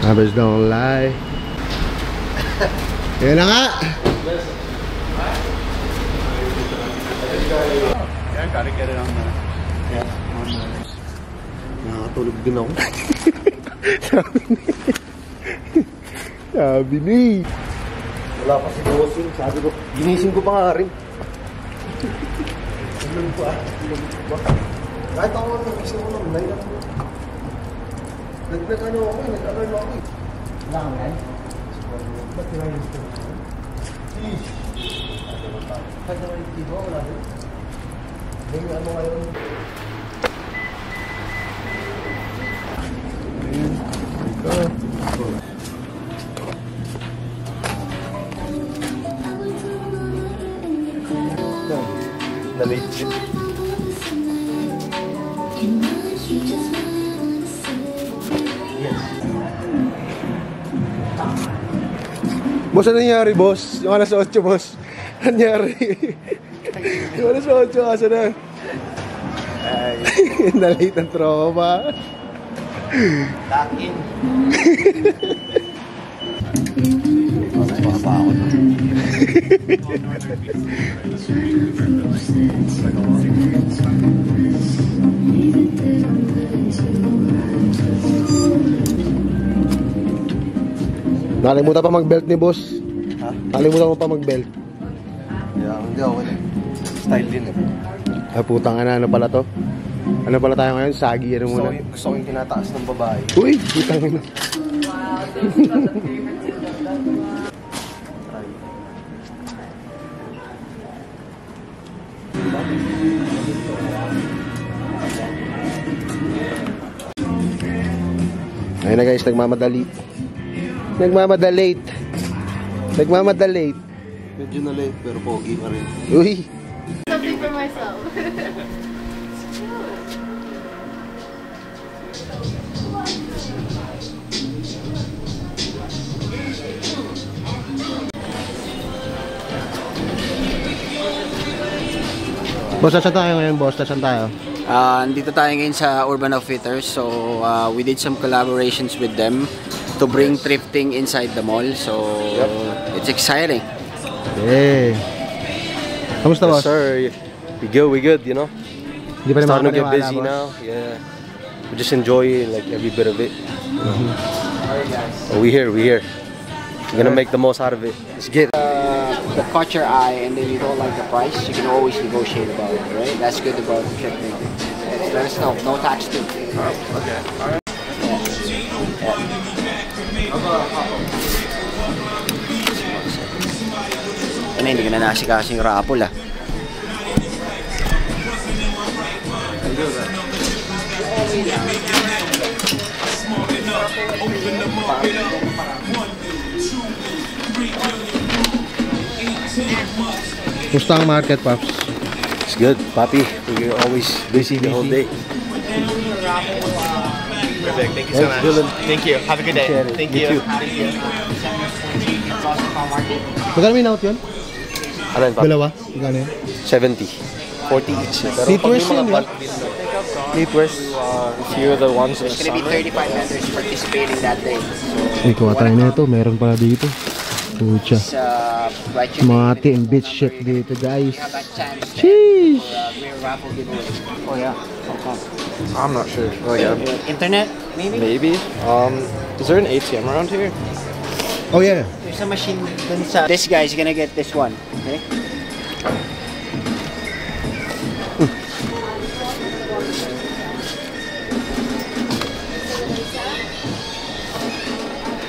Numbers don't lie. Yan na nga. Nakatulog din ako. Sabi ni. Wala pa si bossing. Sabi ko, ginising ko pa nga rin. Kahit ako nag-isip ko lang, nag-ano ako, nag-alarm ako. Wala kang yan? Ba't nila yung ito? Please! Kahit naman yung tito, wala rin. May ano ngayon. Ayan, ito. Na-late din. Boss, ano nangyari, boss? Yung alas 8, boss. Ano nangyari? Yung alas 8, asa na? Ay. Na-late ang tropa. Lakin. Nakalimutan pa mag-belt ni boss. Ha? Nakalimutan mo pa mag-belt. Yeah, hindi ako eh. Style din eh. Ay putang ano pala to? Ano pala tayo ngayon? Sagi ano muna? Gusto ko yung tinataas ng babae. Uy! Putang ina. Ayun na guys, nagmamadali. Nagmamadali. Medyo na late pero pogi pa rin. Uy! Something for myself. Boss, saan tayo ngayon, boss? Saan tayo? Dito tayo ngayon sa Urban Outfitters. So we did some collaborations with them to bring thrifting inside the mall. So it's exciting. Hey. Kamusta, boss? Yes, sir. We good, you know? Hindi pa rin Starting to get makapaniwala, busy boss. now. Yeah. We just enjoy like every bit of it. So we here. We're gonna make the most out of it. Let's get it. That caught your eye and then you don't like the price, you can always negotiate about it, right? That's good about thrifting. Let us know. No tax too. Okay. Alright. Ano, hindi ka na nasikaso yung rapol ah. Gusto ang market, Pops? It's good, Papi. We're always busy the whole day. Perfect. Thank you so much. Thank you. Have a good day. Thank you. Magkano may out yun? Ano yun, Papi? Dalawa? Magkano yun? 70. 40 each. Pero Knitwears yun, di ba? Knitwears. A few of the ones in the There's gonna be summer. 35 vendors participating that day. Ay, kuha tayo na ito. Meron pala dito. Pucha. It's right Mga team bitch shit dito, guys. have a chance Sheesh! real raffle giveaway. Oh yeah. I'm not sure. Oh yeah. Internet, maybe? Maybe. Is there an ATM around here? Oh yeah. There's a machine dun sa... This guy's gonna get this one, okay?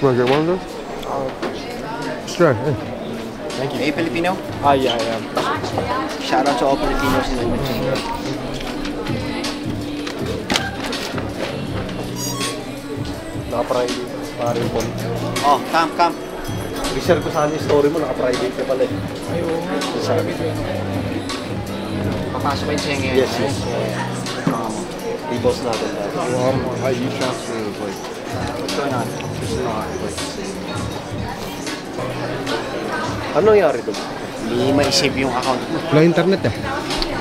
Want to get one of those? Sure. Thank you. Are you Filipino? Yeah, I am. Shout out to all Filipinos in the country. Naka-private. Parang po. Oh, come. I-share ko sana yung story mo. Naka-private ka pala eh. Ayun. Sabi ko. Papasok kayo siya ngayon. Yes. I-boss natin. How you transfer like What's going on? Ano nangyari doon? Hindi ma-save yung account mo Wala internet eh.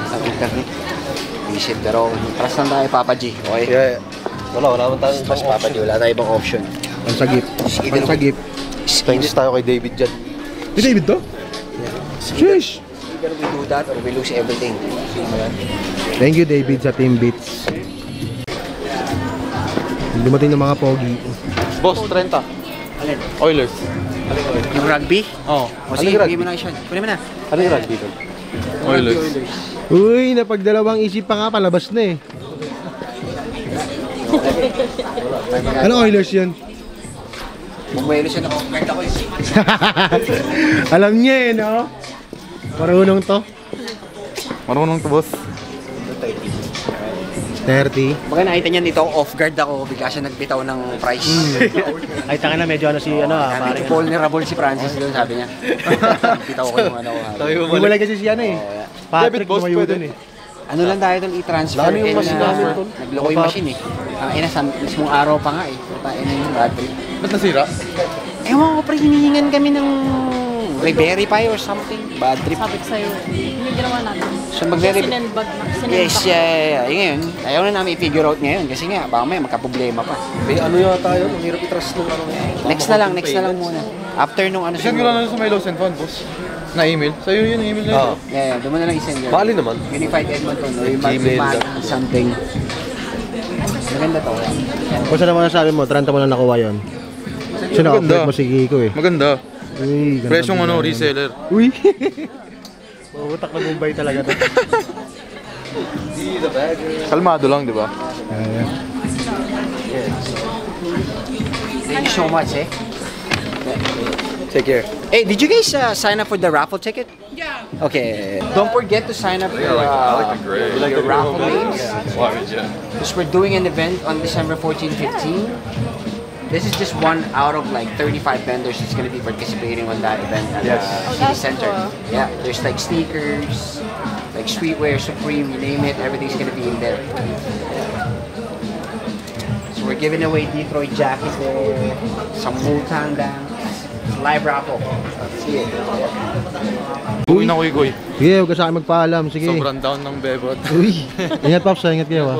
sa internet. Isip, pero trust lang tayo, Papa G. Okay? Yeah. Wala naman tayong Mas Papa G, wala tayong ibang option. Pansagip. Pansagip. Thanks tayo kay David dyan. Hey, David to? Sheesh! Either we do that or we lose everything. Thank you, David, sa Team Beats. Dumating ng mga pogi. Boss, 30. Alin? Oilers. Yung rugby? Oo. O sige, bigyan mo na siya. Kunin mo na. Ano yung rugby doon? Oilers. Uy, napagdalawang isip pa nga, palabas na eh. Ano Oilers yun? Bumelo siya, naka-comment ako eh. Alam niya eh, no? Marunong to. Marunong to, boss. 30. Baka nakita niya dito, off guard ako, bigla siya nagbitaw ng price. Ay, tanga na, medyo ano si, ano Medyo vulnerable si Francis doon, sabi niya. Bitaw ko yung ano. Hiwalay kasi si ano eh. Patrick, tumayo doon eh. Ano lang tayo doon i-transfer. Lalo yung machine namin doon. Nagloko yung machine eh. Ang ina, sa mismong araw pa nga eh. Tayo na yung bad trip. Ba't nasira? Ewan ko pre, hinihingan kami ng Verify or something. Bad trip. Sabi ko sa'yo, yung ginawa natin. So mag-verify. Sinenbag na. Yes, yeah. Ngayon, ayaw na namin i-figure out ngayon kasi nga, baka may magka-problema pa. May ano yata yun, ang hirap i-trust nung ano. Next na lang muna. After nung ano Send ko lang sa may Lost and Found, boss. Na email. Sa'yo yun, email na yun. Yeah, doon mo na lang i-send yun. Bali naman. Unified Edmonton or yung Gmail. something. Maganda to. Kung saan naman nasabi mo, 30 mo na nakuha yun. Sino Maganda. mo si Kiko eh. Maganda. Uy, ganda Presyong ba ano, yan? reseller. Uy! Mabutak na Mumbai talaga to. Kalmado lang, di ba? Thank you so much, eh. Take care. Hey, did you guys sign up for the raffle ticket? Yeah. Okay. Don't forget to sign up for your raffle names. Because we're doing an event on December 14-15. This is just one out of like 35 vendors that's going to be participating on that event at the City Center. Yeah, there's like sneakers, like streetwear, Supreme, you name it, everything's going to be in there. So we're giving away Detroit jackets there, some Wu-Tang bands, live raffle. Let's see it. Uwi na ko, Igoy. Sige, huwag ka sa akin magpaalam. Sige. Sobrang down ng bebot. Uy! Ingat, Pops. Ingat kayo, ha?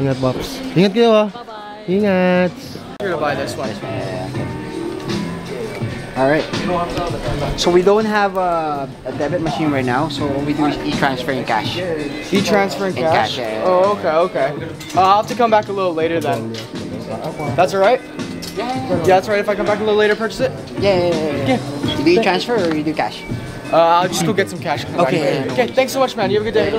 Ingat, Pops. Ingat kayo, ha? Ingat! You're gonna buy this one. All right. So we don't have a debit machine right now, so what we do is e-transfer in cash. E-transfer and In cash? cash, yeah. Oh, okay. I'll have to come back a little later then. That's alright? Yeah, that's right. If I come back a little later, purchase it? Yeah. You do e-transfer or you do cash? I'll just go get some cash. And come back Okay. later. Okay, thanks so much, man. You have a good day.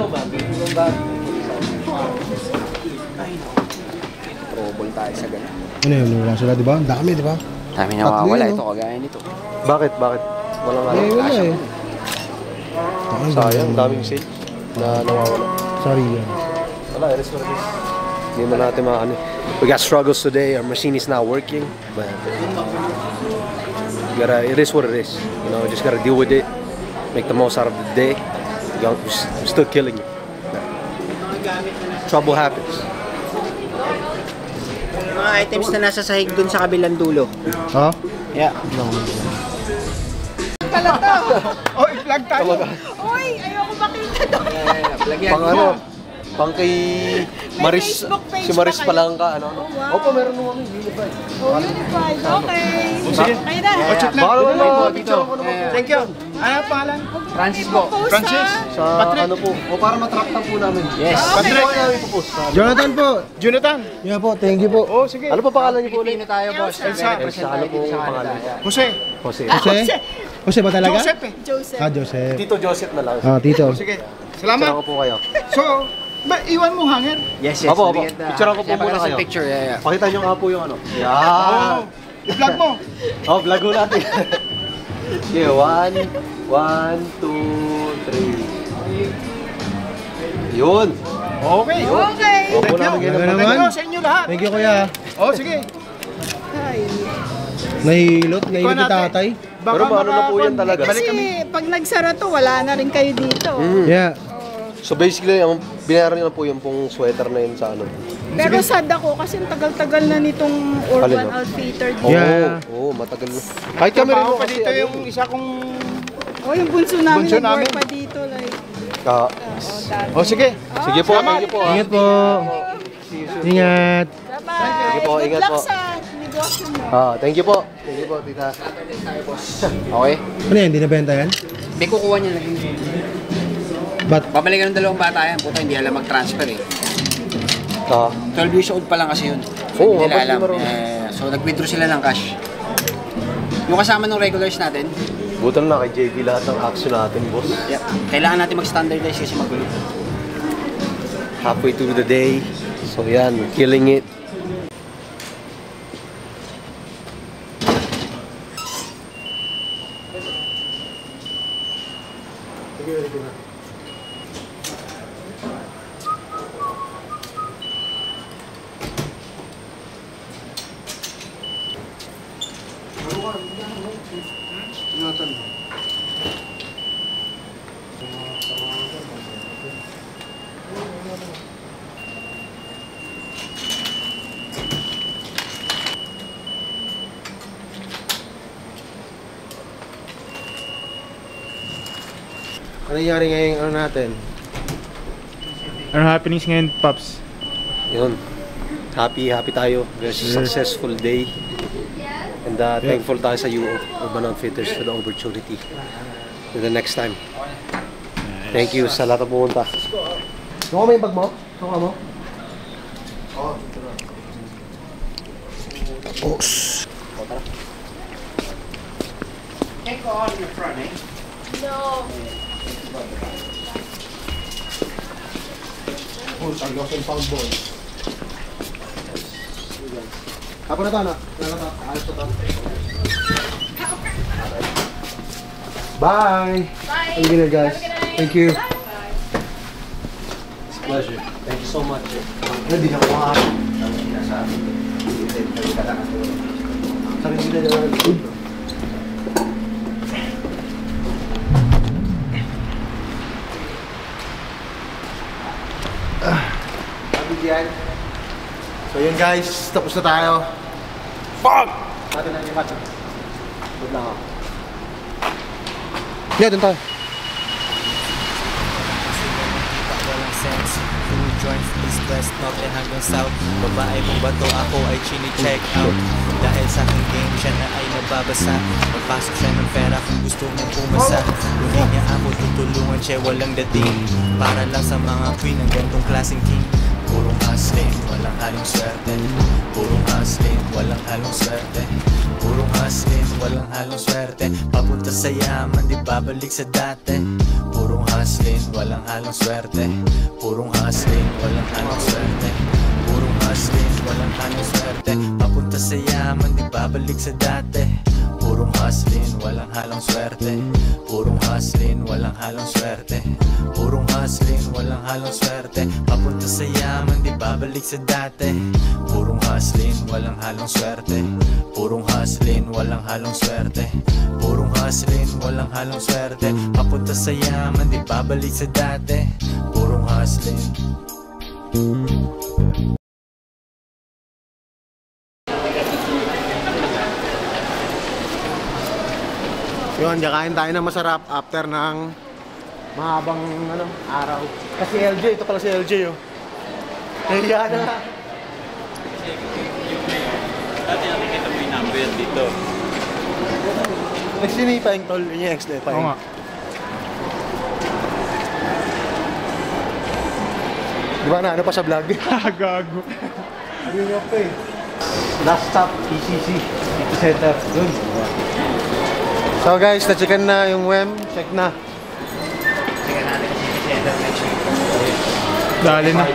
Trouble tayo sa ganun. Ano yun? Wala sila, di ba? Ang dami, di ba? Dami nawawala Tatlo yun, ito, kagaya nito. Bakit? Walang ano. Wala eh. Sayang, daming sale na nawawala. Sorry yan. Wala, it is what it is. Hindi na natin maano. We got struggles today. Our machine is not working. But it is what it is. You know, just gotta deal with it. Make the most out of the day. We're still killing it. Trouble happens. Yung mga items na nasa sahig dun sa kabilang dulo. Ha? Yeah. Oh, i-vlog tayo. Uy, ayoko makita doon. Pang ano? Pang kay Maris. Facebook page Si Maris ba kayo? Palangka. Ano? wow. Opo, meron naman kami. Unified. Oh, unified. Okay. Sige. Kayo na. Baka naman May picture photo. ko naman. Thank you. Ano pangalan? Francis po. Francis? Sa ano po. O para matrack lang po namin. Yes. Patrick. Patrick. Namin po post. Jonathan po! Jonathan. Yeah po, thank you po. Oh, sige. Ano pa pangalan niyo po ulit? Pilipino tayo, boss. Elsa. Represent Elsa, ano tayo po dito sa pangalan? Canada. Jose. Jose. Jose? Jose ba talaga? Joseph eh. Joseph. Ah, Jose. Tito Joseph na lang. Ah, Tito. Sige. Picture Salamat. ko po kayo. So, iwan mo hanger? Yes. Opo, opo. We get the- Picture ko po Yeah, muna pagkakasal kayo. Picture, yeah. Pakita niyo nga po yung ano. Oh, Yeah. i-vlog mo. Oh, vlog ko natin. Okay, 1, 2, 3. Yun. Okay. Okay. Opo namin Ano ganyan. naman? Thank you sa inyo lahat. Thank you, kuya. Oh, sige. Nahihilot ni tatay. Pero paano na po yan talaga? Balik kami. Kasi pag nagsara to, wala na rin kayo dito. Yeah. So basically, ang binayaran niyo lang po yung pong sweater na yun sa ano. Pero sad ako kasi ang tagal-tagal na nitong Alin, Urban no? Outfitter Oo, dito. Yeah. oo, matagal na. Kahit kami rin Trabaho mo pa kasi dito ano, yung isa kong... Oh, yung bunso namin Bunso nag-work namin. pa dito. Like, ah, dati. Oh, sige. sige po, thank you po. Ingat po. Ingat. Bye-bye. Sige po, ingat Good luck po. sa negosyo. Thank you po. Thank you po, tita. Okay? Ano yan? Hindi nabenta yan? May kukuha niya lang. Ba't? Babalikan ng dalawang bata yan. Puta, hindi alam mag-transfer eh. 12 years old pa lang kasi yun. So, Oo, hindi nila mabait alam. naman. So, nag-withdraw sila ng cash. Yung kasama ng regulars natin, Butan na kay JV lahat ng action natin, boss. yeah, kailangan natin mag-standardize kasi magulo. Halfway through the day. So yan, we're killing it. Ano nangyari ngayon ano natin? Ano happenings ngayon, Pops? Yun. Happy tayo. Very successful day. And thankful tayo sa Urban Outfitters for the opportunity. To the next time. Thank you sa lahat ng pumunta. Suka mo yung bag mo? Suka mo? Boss. Can't go out in the front, eh? Taglaw sa pound ball. Apo na to, ano? Ayos na to. Bye! Bye! Thank you guys. Thank you. It's a pleasure. Thank you so much. Hindi na kumakain. Sabi nila na good. So yun guys, tapos na tayo. Fuck! Sabi na yung match. Good lang ako. Yeah, dun tayo. Walang sense. Who joins this west, north and hanggang south. Babae mong bato, ako ay chini-check out. Dahil sa aking game, siya na ay nababasa. Magpasok siya ng pera kung gusto mong pumasa. Hindi niya ako tutulungan, siya walang dating. Para lang sa mga queen ng gantong klaseng king. Purong hustling, walang halong swerte. Purong hustling, walang halong swerte. Purong hustling, walang halong swerte. Papunta sa yaman, di babalik sa dati. Purong hustling, walang halong swerte. Purong hustling, walang halong swerte. Purong hustling, walang halong swerte. Papunta sa yaman, di babalik sa dati. Purong hustling, walang halong swerte. Purong hustling, walang halong swerte. Purong hustling, walang halong swerte. Papunta sa yaman, di babalik sa dati. Purong hustling, walang halong swerte. Purong hustling, walang halong swerte. Purong hustling, walang halong swerte. Papunta sa yaman, di babalik sa dati. Purong hustling. Yun, kain tayo ng masarap after ng mahabang araw. Kasi LJ, ito pala si LJ oh. Kaya na. Dati nakikita mo yung number dito. Nagsinipa yung tol, yun yung ex-lepa Oo nga. Di ba na, ano pa sa vlog? Gago. Hindi nyo pa eh. Last stop, PCC, City Center. Dun. So guys, na-checkan na yung WEM. Check na. Dali na.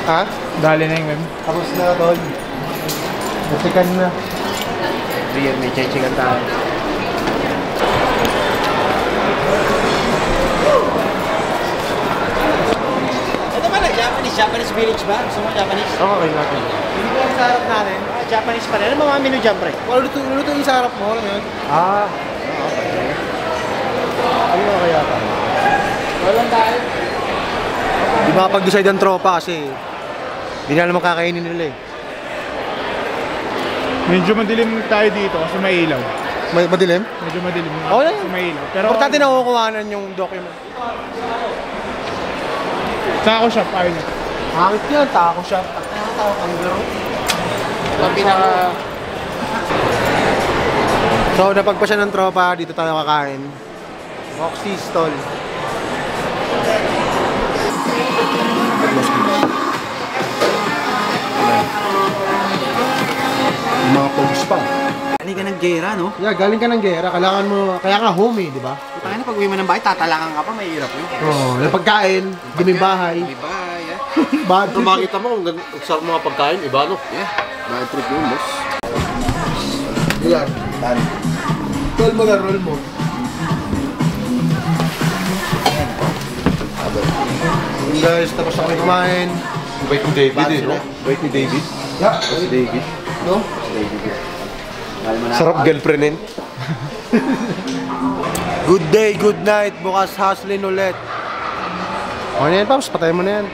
Ha? Dali na yung mem. Tapos na tol. Na-checkan na. Real, may checkan tayo. Ito pala, Japanese village ba? Gusto mo Japanese? Okay natin. Hindi ko yung sarap natin. Japanese pa rin. Ano mga menu dyan, pre? Wala luto yung sarap mo. Alam yun? Ah. Ano na kaya pa? Walang tayo. Di ba pag-decide ang tropa kasi hindi na naman kakainin nila eh. Medyo madilim tayo dito kasi may ilaw. Madilim? Medyo madilim. Oo na yun. Kasi may ilaw. Pero Importante na kukuhanan yung document. Taco shop, ayun. Hangit yan, taco shop. Taco kanggaro. Ito ang pinaka So, napagpa siya ng tropa. Dito tayo kakain. Moxie stall. Mga pogs pa. Galing ka ng gera, no? Yeah, galing ka ng gera. Kailangan mo, kaya ka home eh, di ba? Putang ina, pag uwi mo ng bahay, tatalakan ka pa, mahirap yun. Oo, yung pagkain, duming bahay. May bahay, yeah. Bad Kung trip. makita mo, kung sarap mga pagkain, iba no? Yeah, bad trip yun, boss. Yan, tan. Roll mo na, roll mo. Yun guys, tapos ako kumain. Wait ni David eh, no? Wait ni David. Yeah, Si David. no? Sarap girlfriendin. Good day, good night. Bukas hustling ulit. O yan, Paps, patayin mo na yan.